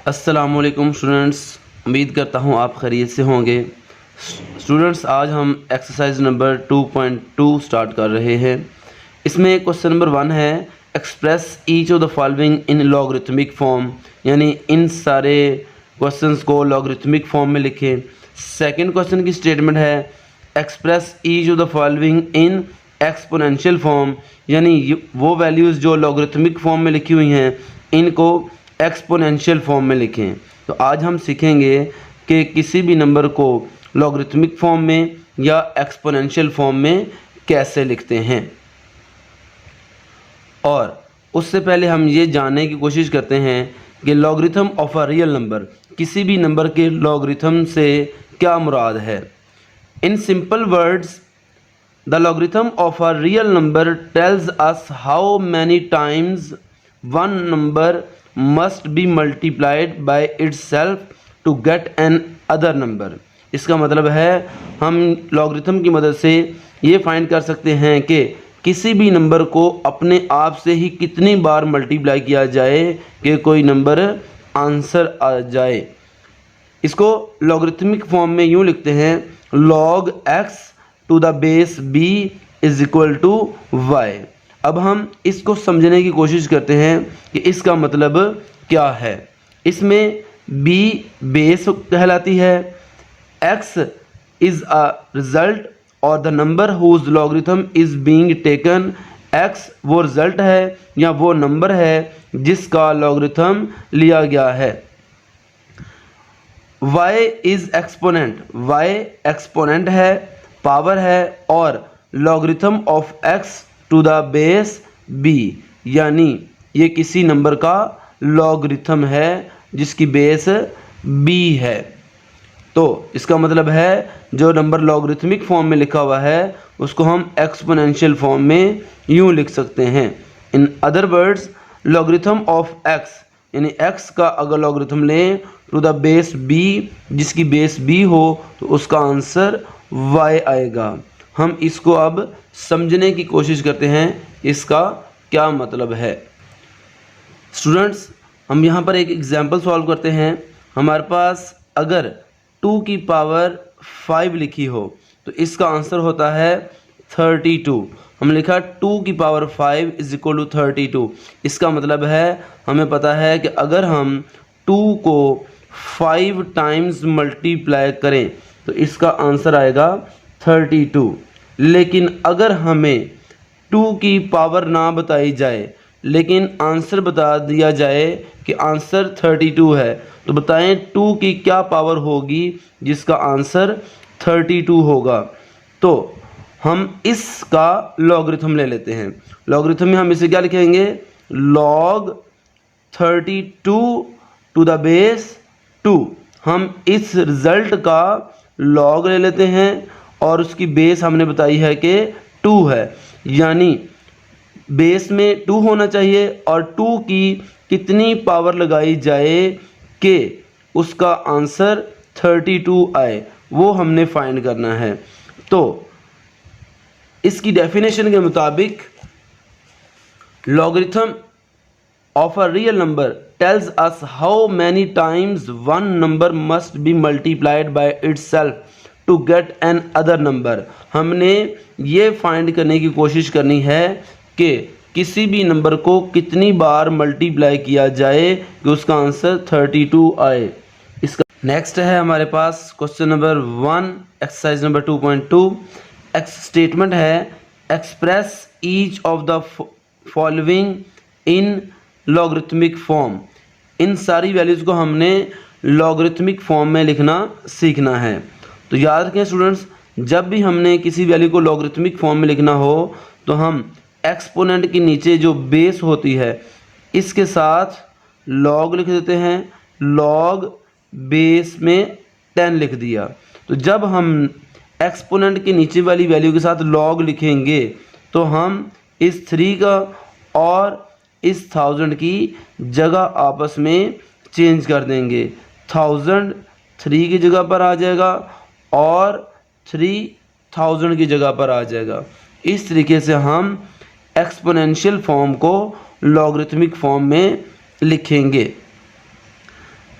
अस्सलामुअलैकुम स्टूडेंट्स, उम्मीद करता हूँ आप खैरियत से होंगे। स्टूडेंट्स, आज हम एक्सरसाइज नंबर 2.2 स्टार्ट कर रहे हैं। इसमें क्वेश्चन नंबर 1 है, express each of the following in logarithmic form, यानी इन सारे क्वेश्चंस को लॉगरिथमिक फॉर्म में लिखें। सेकंड क्वेश्चन की स्टेटमेंट है, express each of the following in exponential form, यानी वो वैल्यूज़ जो लॉगरिथमिक फॉर्म में लिखी हुई हैं इनको एक्सपोनेंशियल फॉर्म में लिखें। तो आज हम सीखेंगे कि किसी भी नंबर को लॉगरिथमिक फॉर्म में या एक्सपोनेंशियल फॉर्म में कैसे लिखते हैं। और उससे पहले हम ये जानने की कोशिश करते हैं कि logarithm of a real number, किसी भी नंबर के लॉगरिथम से क्या मुराद है। In simple words, the logarithm of a real number tells us how many times one number must be multiplied by itself to get another number. इसका मतलब है हम लॉगरिथम की मदद से ये फाइंड कर सकते हैं कि किसी भी नंबर को अपने आप से ही कितनी बार मल्टीप्लाई किया जाए कि कोई नंबर आंसर आ जाए। इसको लॉगरिथमिक फॉर्म में यूँ लिखते हैं, log x to the base b is equal to y। अब हम इसको समझने की कोशिश करते हैं कि इसका मतलब क्या है। इसमें b बेस कहलाती है, x इज़ अ रिज़ल्ट और the number whose logarithm is being taken, x वो रिज़ल्ट है या वो नंबर है जिसका लॉगरिथम लिया गया है। y is exponent, y exponent है, पावर है, और logarithm of x to the base b, यानी ये किसी नंबर का लॉगरिथम है जिसकी बेस b है। तो इसका मतलब है जो नंबर लॉगरिथमिक फॉर्म में लिखा हुआ है उसको हम एक्सपोनेंशियल फॉर्म में यूँ लिख सकते हैं। In other words, logarithm of x, यानी x का अगर लॉगरिथम लें टू द बेस b, जिसकी बेस b हो तो उसका आंसर y आएगा। हम इसको अब समझने की कोशिश करते हैं इसका क्या मतलब है। स्टूडेंट्स, हम यहाँ पर एक एग्जांपल सॉल्व करते हैं। हमारे पास अगर 2 की पावर 5 लिखी हो तो इसका आंसर होता है 32। हम लिखा 2 की पावर 5 इज इक्वल टू 32। इसका मतलब है हमें पता है कि अगर हम 2 को 5 टाइम्स मल्टीप्लाई करें तो इसका आंसर आएगा 32। लेकिन अगर हमें 2 की पावर ना बताई जाए लेकिन आंसर बता दिया जाए कि आंसर 32 है, तो बताएं 2 की क्या पावर होगी जिसका आंसर 32 होगा। तो हम इसका लॉगरिथम ले लेते हैं। लॉगरिथम में हम इसे क्या लिखेंगे, log 32 टू द बेस 2। हम इस रिज़ल्ट का लॉग ले लेते हैं और उसकी बेस हमने बताई है कि 2 है, यानी बेस में 2 होना चाहिए और 2 की कितनी पावर लगाई जाए कि उसका आंसर 32 आए, वो हमने फाइंड करना है। तो इसकी डेफिनेशन के मुताबिक logarithm of a real number tells us how many times one number must be multiplied by itself to get another number. हमने ये फाइंड करने की कोशिश करनी है कि किसी भी नंबर को कितनी बार मल्टीप्लाई किया जाए कि उसका आंसर 32 आए। इसका नेक्स्ट है हमारे पास question number 1, exercise number 2.2। Statement है, express each of the following in logarithmic form. इन सारी वैल्यूज़ को हमने लॉगरिथमिक फॉर्म में लिखना सीखना है। तो याद रखें स्टूडेंट्स, जब भी हमने किसी वैल्यू को लॉगरिथमिक फॉर्म में लिखना हो तो हम एक्सपोनेंट के नीचे जो बेस होती है इसके साथ लॉग लिख देते हैं। लॉग बेस में 10 लिख दिया। तो जब हम एक्सपोनेंट के नीचे वाली वैल्यू के साथ लॉग लिखेंगे तो हम इस 3 का और इस 1000 की जगह आपस में चेंज कर देंगे। 1000 3 की जगह पर आ जाएगा और 3000 की जगह पर आ जाएगा। इस तरीके से हम एक्सपोनेंशियल फॉर्म को लॉगरिथमिक फॉर्म में लिखेंगे।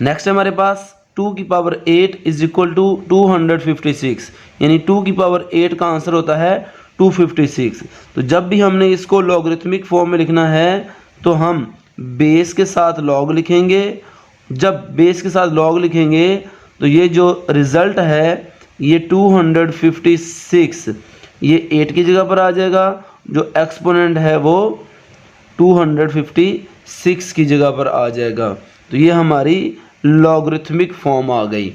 नेक्स्ट है हमारे पास 2 की पावर 8 इज इक्वल टू 256, यानी 2 की पावर 8 का आंसर होता है 256। तो जब भी हमने इसको लॉगरिथमिक फॉर्म में लिखना है तो हम बेस के साथ लॉग लिखेंगे। जब बेस के साथ लॉग लिखेंगे तो ये जो रिज़ल्ट है ये 256 ये 8 की जगह पर आ जाएगा, जो एक्सपोनेंट है वो 256 की जगह पर आ जाएगा। तो ये हमारी लॉगरिथमिक फॉर्म आ गई।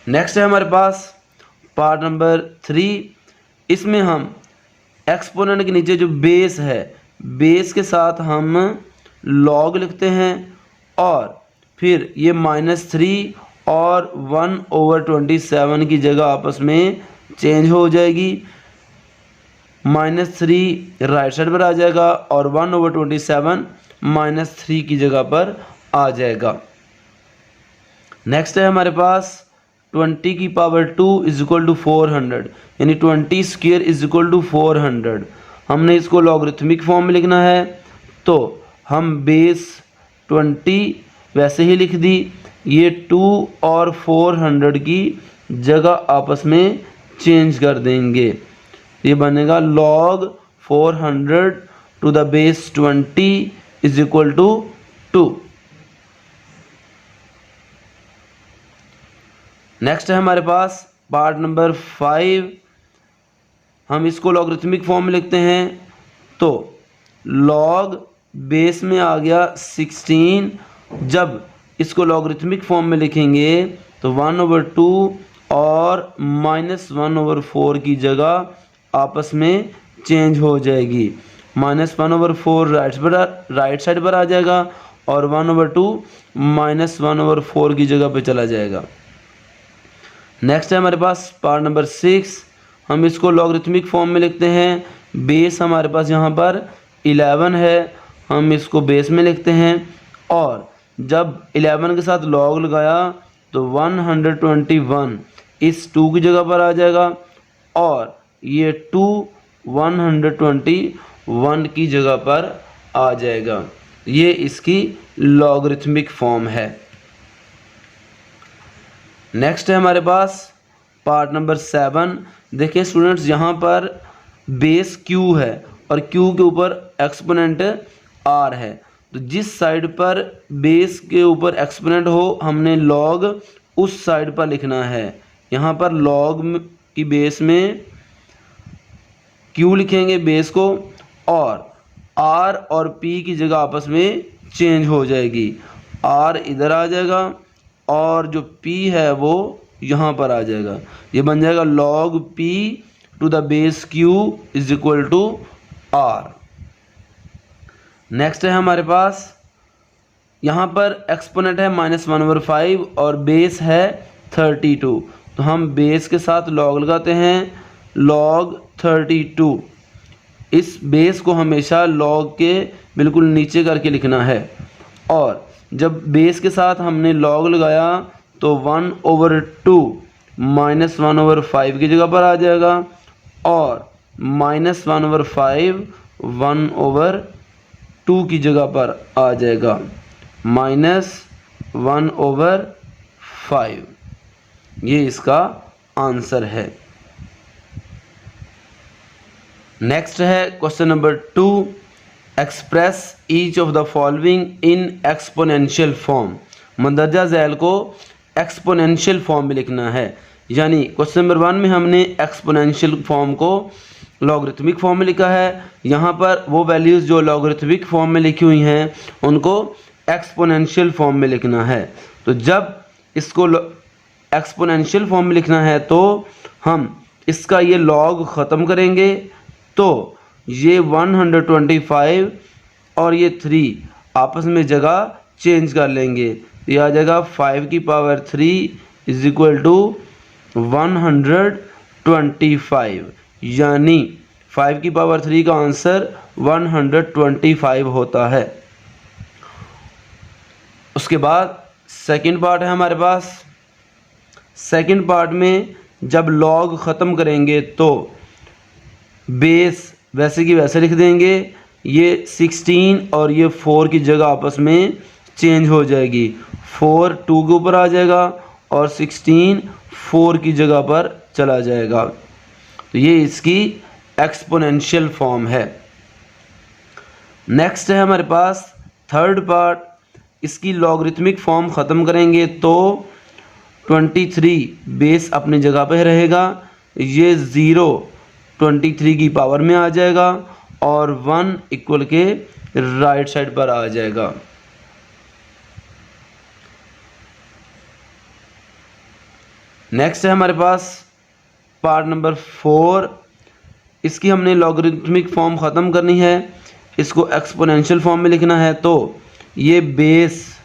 नेक्स्ट है हमारे पास पार्ट नंबर 3। इसमें हम एक्सपोनेंट के नीचे जो बेस है, बेस के साथ हम लॉग लिखते हैं और फिर ये -3 और 1/27 की जगह आपस में चेंज हो जाएगी। -3 राइट साइड पर आ जाएगा और 1/27 -3 की जगह पर आ जाएगा। नेक्स्ट है हमारे पास 20 की पावर 2 इज इक्वल टू 400, यानी 20 स्क्वायर इज इक्वल टू 400। हमने इसको लॉगरिथमिक फॉर्म में लिखना है तो हम बेस 20 वैसे ही लिख दी, ये 2 और 400 की जगह आपस में चेंज कर देंगे। ये बनेगा log 400 to the base 20 is equal to 2। Next है हमारे पास पार्ट नंबर 5। हम इसको लॉगरिथमिक फॉर्म में लिखते हैं तो log बेस में आ गया 16। जब इसको लॉगरिथमिक फॉर्म में लिखेंगे तो 1/2 और -1/4 की जगह आपस में चेंज हो जाएगी। -1/4 राइट साइड पर आ जाएगा और 1/2 -1/4 की जगह पे चला जाएगा। नेक्स्ट है हमारे पास पार्ट नंबर 6। हम इसको लॉगरिथमिक फॉर्म में लिखते हैं। बेस हमारे पास यहाँ पर 11 है, हम इसको बेस में लिखते हैं और जब 11 के साथ लॉग लगाया तो 121 इस 2 की जगह पर आ जाएगा और ये 2 121 की जगह पर आ जाएगा। ये इसकी लॉगरिथमिक फॉर्म है। नेक्स्ट है हमारे पास पार्ट नंबर 7। देखिए स्टूडेंट्स, यहाँ पर बेस q है और q के ऊपर एक्सपोनेंट r है। तो जिस साइड पर बेस के ऊपर एक्सपोनेंट हो हमने लॉग उस साइड पर लिखना है। यहाँ पर लॉग की बेस में q लिखेंगे बेस को और r और p की जगह आपस में चेंज हो जाएगी। r इधर आ जाएगा और जो p है वो यहाँ पर आ जाएगा। ये बन जाएगा log p to the base q is equal to r। Next है हमारे पास यहाँ पर एक्सपोनेंट है -1/5 और बेस है 32। तो हम बेस के साथ log लगाते हैं, log 32। इस बेस को हमेशा log के बिल्कुल नीचे करके लिखना है और जब बेस के साथ हमने log लगाया तो 1/2 -1/5 की जगह पर आ जाएगा और -1/5 1/2 की जगह पर आ जाएगा, -1/5। ये इसका आंसर है। नेक्स्ट है question number 2। Express each of the following in exponential form. मंदरजा झैल को एक्सपोनेंशियल फॉर्म में लिखना है। यानी क्वेश्चन नंबर 1 में हमने एक्सपोनेंशियल फॉर्म को लॉगरिथमिक फॉर्म में लिखा है। यहाँ पर वो वैल्यूज़ जो लॉगरिथमिक फॉर्म में लिखी हुई हैं उनको एक्सपोनेंशियल फॉर्म में लिखना है। तो जब इसको एक्सपोनेंशियल फॉर्म में लिखना है तो हम इसका ये लॉग ख़त्म करेंगे तो ये 125 और ये 3 आपस में जगह चेंज कर लेंगे। ये आ जाएगा 5 की पावर 3 इज इक्वल टू 125, यानी 5 की पावर 3 का आंसर 125 होता है। उसके बाद सेकंड पार्ट है हमारे पास। सेकंड पार्ट में जब लॉग ख़त्म करेंगे तो बेस वैसे की वैसे लिख देंगे, ये 16 और ये 4 की जगह आपस में चेंज हो जाएगी। 4 2 के ऊपर आ जाएगा और 16 4 की जगह पर चला जाएगा। तो ये इसकी एक्सपोनेंशियल फॉर्म है। नेक्स्ट है हमारे पास थर्ड पार्ट, इसकी लॉगरिथमिक फॉर्म ख़त्म करेंगे तो 23 बेस अपनी जगह पे रहेगा, ये 0 23 की पावर में आ जाएगा और 1 इक्वल के राइट साइड पर आ जाएगा। नेक्स्ट है हमारे पास पार्ट नंबर 4, इसकी हमने लॉगरिथमिक फॉर्म ख़त्म करनी है, इसको एक्सपोनेंशियल फॉर्म में लिखना है। तो ये बेस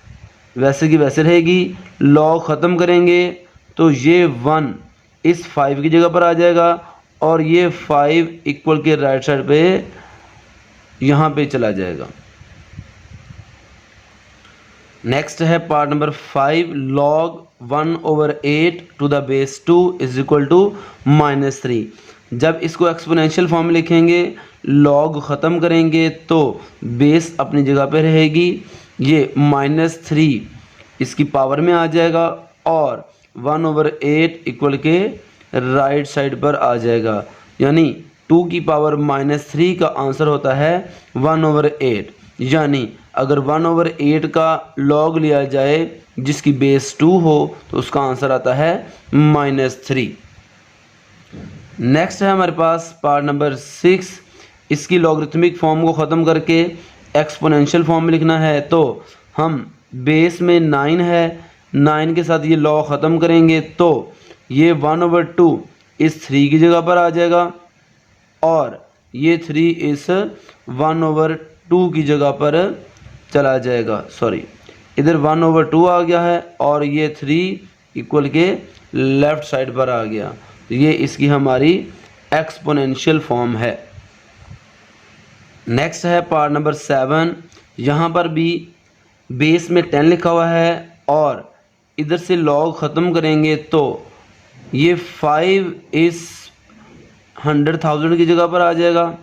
वैसे की वैसे रहेगी, लॉग ख़त्म करेंगे तो ये 1 इस 5 की जगह पर आ जाएगा और ये 5 इक्वल के राइट साइड पे यहाँ पे चला जाएगा। नेक्स्ट है part number 5, log 1/8 to the base 2 is equal to -3। जब इसको एक्सपोनेंशियल फॉर्म में लिखेंगे, लॉग ख़त्म करेंगे तो बेस अपनी जगह पे रहेगी, ये -3 इसकी पावर में आ जाएगा और 1/8 इक्वल के राइट साइड पर आ जाएगा। यानी 2 की पावर -3 का आंसर होता है 1/8। यानी अगर 1/8 का लॉग लिया जाए जिसकी बेस 2 हो तो उसका आंसर आता है -3। नेक्स्ट है हमारे पास पार्ट नंबर 6, इसकी लॉगरिथमिक फॉर्म को ख़त्म करके एक्सपोनेंशियल फॉर्म में लिखना है। तो हम बेस में 9 है, 9 के साथ ये लॉग ख़त्म करेंगे तो ये 1/2 इस 3 की जगह पर आ जाएगा और ये 3 इस 1/2 की जगह पर चला जाएगा। सॉरी, इधर 1/2 आ गया है और ये 3 इक्वल के लेफ़्ट साइड पर आ गया। तो ये इसकी हमारी एक्सपोनेंशियल फॉर्म है। नेक्स्ट है पार्ट नंबर 7, यहाँ पर भी बेस में 10 लिखा हुआ है और इधर से लॉग ख़त्म करेंगे तो ये 5 इस 100,000 की जगह पर आ जाएगा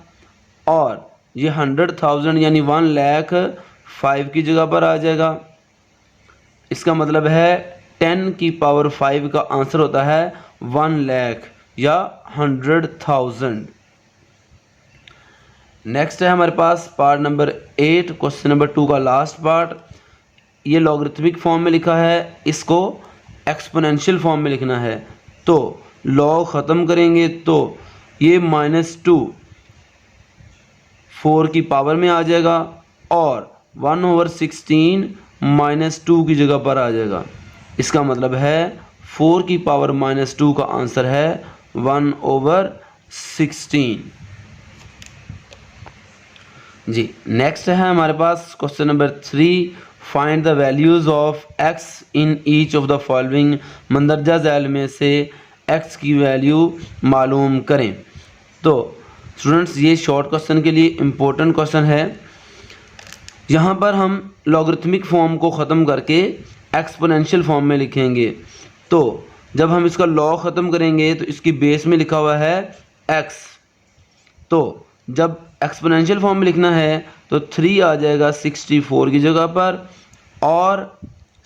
और ये 100,000 यानी 1,05,000 की जगह पर आ जाएगा। इसका मतलब है 10 की पावर 5 का आंसर होता है 1,00,000 या 100,000। नेक्स्ट है हमारे पास पार्ट नंबर 8, क्वेश्चन नंबर 2 का लास्ट पार्ट। ये लॉगरिथमिक फॉर्म में लिखा है, इसको एक्सपोनेंशियल फॉर्म में लिखना है। तो लॉग ख़त्म करेंगे तो ये -2 4 की पावर में आ जाएगा और 1/16 -2 की जगह पर आ जाएगा। इसका मतलब है 4 की पावर -2 का आंसर है 1/16। जी, नेक्स्ट है हमारे पास question number 3, find the values of x in each of the following. मंदरजा झैल में से x की वैल्यू मालूम करें। तो स्टूडेंट्स, ये शॉर्ट क्वेश्चन के लिए इम्पोर्टेंट क्वेश्चन है। यहाँ पर हम लॉगरिथमिक फॉर्म को ख़त्म करके एक्सपोनेंशियल फॉर्म में लिखेंगे। तो जब हम इसका लॉग ख़त्म करेंगे तो इसकी बेस में लिखा हुआ है x। तो जब एक्सपोनेंशियल फॉर्म में लिखना है तो 3 आ जाएगा 64 की जगह पर और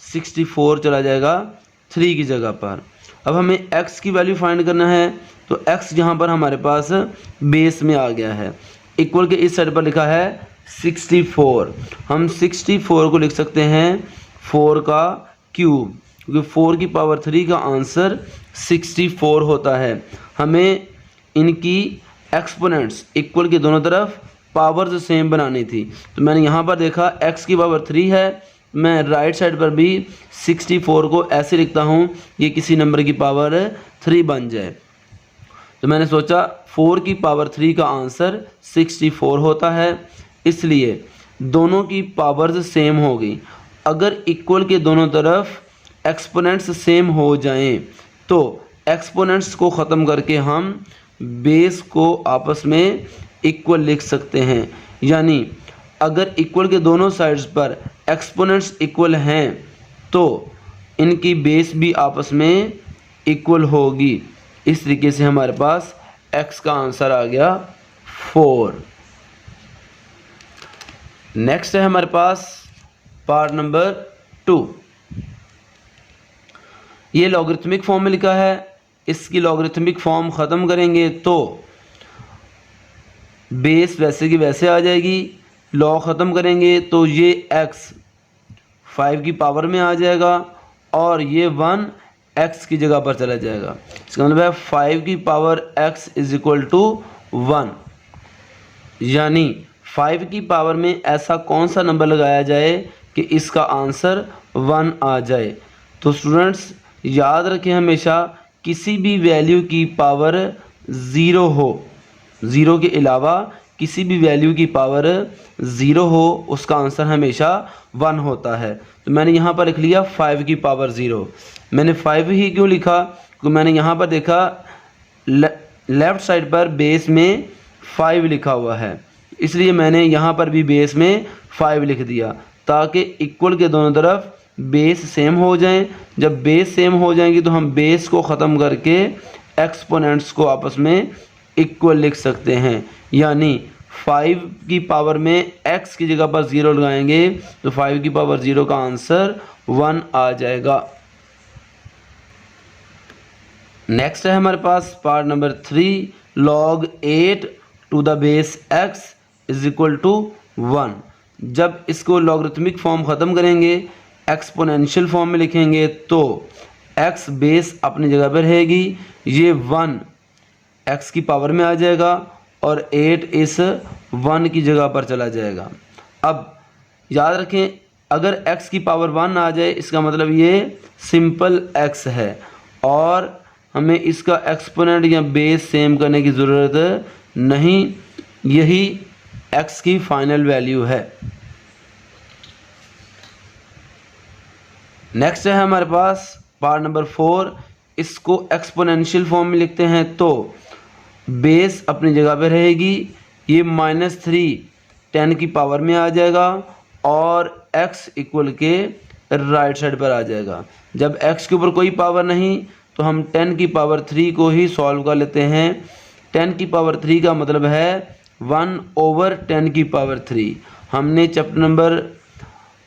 64 चला जाएगा 3 की जगह पर। अब हमें x की वैल्यू फाइंड करना है तो x यहाँ पर हमारे पास बेस में आ गया है, इक्वल के इस साइड पर लिखा है 64। हम 64 को लिख सकते हैं 4 का क्यूब, क्योंकि 4 की पावर 3 का आंसर 64 होता है। हमें इनकी एक्सपोनेंट्स इक्वल के दोनों तरफ पावर्स सेम बनानी थी। तो मैंने यहाँ पर देखा x की पावर 3 है, मैं राइट साइड पर भी 64 को ऐसे लिखता हूँ ये किसी नंबर की पावर 3 बन जाए। तो मैंने सोचा 4 की पावर 3 का आंसर 64 होता है, इसलिए दोनों की पावर्स सेम हो गई। अगर इक्वल के दोनों तरफ एक्सपोनेंट्स सेम हो जाएं तो एक्सपोनेंट्स को ख़त्म करके हम बेस को आपस में इक्वल लिख सकते हैं। यानी अगर इक्वल के दोनों साइड्स पर एक्सपोनेंट्स इक्वल हैं तो इनकी बेस भी आपस में इक्वल होगी। इस तरीके से हमारे पास x का आंसर आ गया 4। नेक्स्ट है हमारे पास पार्ट नंबर 2। ये लॉगरिथमिक फॉर्म में लिखा है, इसकी लॉगरिथमिक फॉर्म ख़त्म करेंगे तो बेस वैसे की वैसे आ जाएगी। लॉग ख़त्म करेंगे तो ये x 5 की पावर में आ जाएगा और ये 1 x की जगह पर चला जाएगा। इसका मतलब है 5 की power x is equal to 1, यानी 5 की पावर में ऐसा कौन सा नंबर लगाया जाए कि इसका आंसर 1 आ जाए। तो स्टूडेंट्स याद रखें, हमेशा किसी भी वैल्यू की पावर 0 हो, 0 के अलावा किसी भी वैल्यू की पावर 0 हो, उसका आंसर हमेशा 1 होता है। तो मैंने यहाँ पर लिख लिया 5 की पावर 0। मैंने 5 ही क्यों लिखा, क्योंकि मैंने यहाँ पर देखा लेफ़्ट साइड पर बेस में 5 लिखा हुआ है, इसलिए मैंने यहाँ पर भी बेस में 5 लिख दिया ताकि इक्वल के दोनों तरफ बेस सेम हो जाएं। जब बेस सेम हो जाएंगी तो हम बेस को ख़त्म करके एक्सपोनेंट्स को आपस में इक्वल लिख सकते हैं, यानी 5 की पावर में x की जगह पर 0 लगाएंगे तो 5 की पावर 0 का आंसर 1 आ जाएगा। नेक्स्ट है हमारे पास part number 3, log 8 to the base x is equal to 1। जब इसको लॉगरिथमिक फॉर्म ख़त्म करेंगे, एक्सपोनेंशियल फॉर्म में लिखेंगे तो x बेस अपनी जगह पर रहेगी, ये 1 x की पावर में आ जाएगा और 8 इस 1 की जगह पर चला जाएगा। अब याद रखें, अगर x की पावर 1 आ जाए इसका मतलब ये सिंपल x है और हमें इसका एक्सपोनेंट या बेस सेम करने की ज़रूरत नहीं, यही x की फाइनल वैल्यू है। नेक्स्ट है हमारे पास पार्ट नंबर 4, इसको एक्सपोनेंशियल फॉर्म में लिखते हैं तो बेस अपनी जगह पे रहेगी, ये -3 10 की पावर में आ जाएगा और x इक्वल के राइट साइड पर आ जाएगा। जब x के ऊपर कोई पावर नहीं तो हम 10 की पावर 3 को ही सॉल्व कर लेते हैं। 10 की पावर 3 का मतलब है 1/10 की पावर 3। हमने चैप्टर नंबर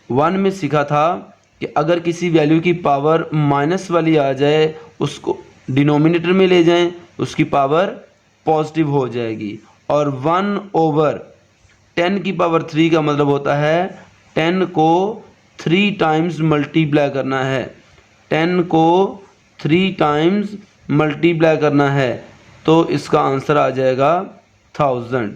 1 में सीखा था कि अगर किसी वैल्यू की पावर माइनस वाली आ जाए उसको डिनोमिनेटर में ले जाएं, उसकी पावर पॉजिटिव हो जाएगी। और 1/10 की पावर 3 का मतलब होता है 10 को 3 टाइम्स मल्टीप्लाई करना है, 10 को 3 टाइम्स मल्टीप्लाई करना है, तो इसका आंसर आ जाएगा 1000,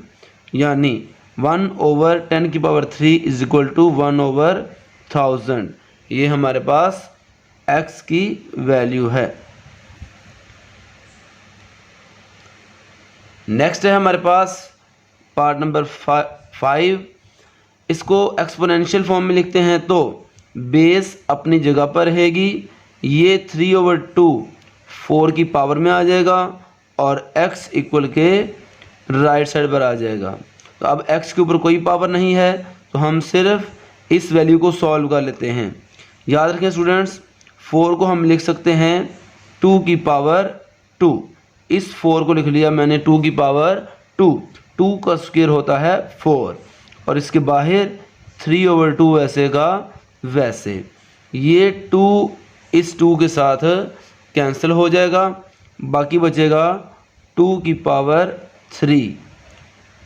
यानी 1/10 की पावर 3 इज इक्वल टू 1/1000। ये हमारे पास x की वैल्यू है। नेक्स्ट है हमारे पास पार्ट नंबर 5, इसको एक्सपोनेंशियल फॉर्म में लिखते हैं तो बेस अपनी जगह पर रहेगी, ये 3/2 4 की पावर में आ जाएगा और x इक्वल के राइट साइड पर आ जाएगा। तो अब x के ऊपर कोई पावर नहीं है तो हम सिर्फ इस वैल्यू को सॉल्व कर लेते हैं। याद रखें स्टूडेंट्स, 4 को हम लिख सकते हैं 2 की पावर 2। इस 4 को लिख लिया मैंने 2 की पावर 2। 2 का स्क्वायर होता है 4 और इसके बाहर 3/2 वैसे का वैसे। ये 2 इस 2 के साथ कैंसिल हो जाएगा, बाकी बचेगा 2 की पावर 3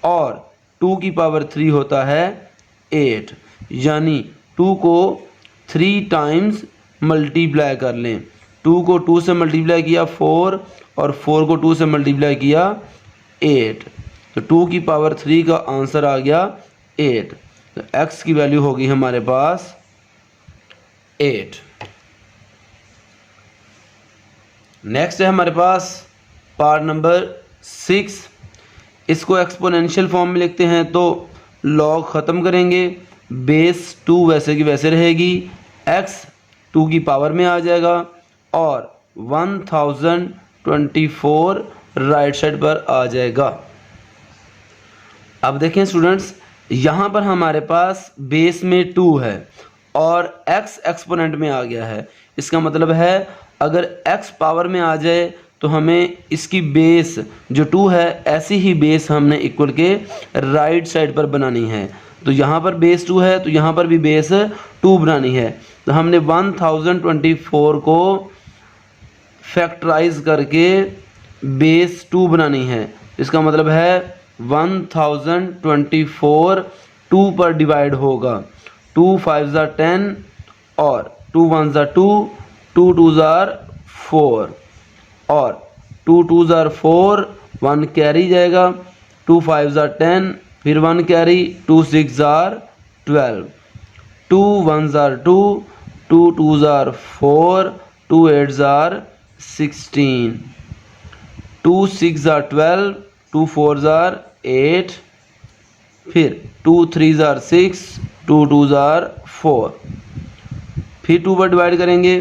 और 2 की पावर 3 होता है 8, यानी 2 को 3 टाइम्स मल्टीप्लाई कर लें। 2 को 2 से मल्टीप्लाई किया 4 और 4 को 2 से मल्टीप्लाई किया 8, तो 2 की पावर 3 का आंसर आ गया 8। तो x की वैल्यू होगी हमारे पास 8। नेक्स्ट है हमारे पास पार्ट नंबर 6, इसको एक्सपोनेंशियल फॉर्म में लिखते हैं तो लॉग ख़त्म करेंगे, बेस 2 वैसे की वैसे रहेगी, x 2 की पावर में आ जाएगा और 1024 राइट साइड पर आ जाएगा। अब देखें स्टूडेंट्स, यहाँ पर हमारे पास बेस में 2 है और x एक्सपोनेंट में आ गया है। इसका मतलब है अगर x पावर में आ जाए तो हमें इसकी बेस जो 2 है ऐसी ही बेस हमने इक्वल के राइट साइड पर बनानी है। तो यहाँ पर बेस 2 है तो यहाँ पर भी बेस 2 बनानी है। तो हमने 1024 को फैक्टराइज करके बेस 2 बनानी है। इसका मतलब है 1024 2 पर डिवाइड होगा। 2 5 ज़ा 10 और 2 1 ज़ा 2, 2 2 ज़ा 4 और 2 2 ज़ा 4, 1 कैरी जाएगा। 2 5 ज़ा 10, फिर 1 कैरी, 2 6 ज़ा 12, 2 1 ज़ा 2, 2 2 ज़ा 4, 2 8 ज़ा 16, 2 6 ज़ा 12, 2 4 ज़ा 8, फिर 2 3 ज़ा 6, 2 2 ज़ा 4, फिर 2 पर डिवाइड करेंगे।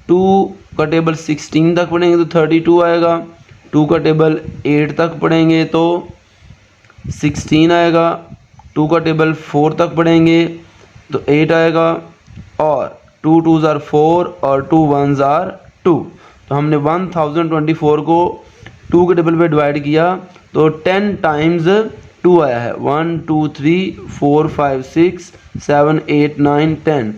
2 का टेबल 16 तक पढ़ेंगे तो 32 आएगा। 2 का टेबल 8 तक पढ़ेंगे तो 16 आएगा। 2 का टेबल 4 तक पढ़ेंगे तो 8 आएगा। और 2 2 ज़ा 4 और 2 1 ज़ा 2। तो हमने 1024 को 2 के टेबल पे डिवाइड किया तो 10 टाइम्स 2 आया है। 1 2 3 4 5 6 7 8 9 10।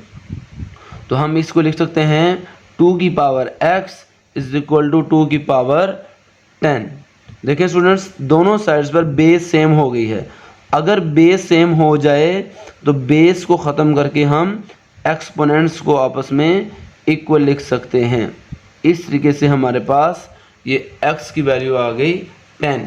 तो हम इसको लिख सकते हैं 2 की power x is equal to 2 की पावर 10। देखिए स्टूडेंट्स, दोनों साइड्स पर बेस सेम हो गई है। अगर बेस सेम हो जाए तो बेस को ख़त्म करके हम एक्सपोनेंट्स को आपस में इक्वल लिख सकते हैं। इस तरीके से हमारे पास ये x की वैल्यू आ गई 10।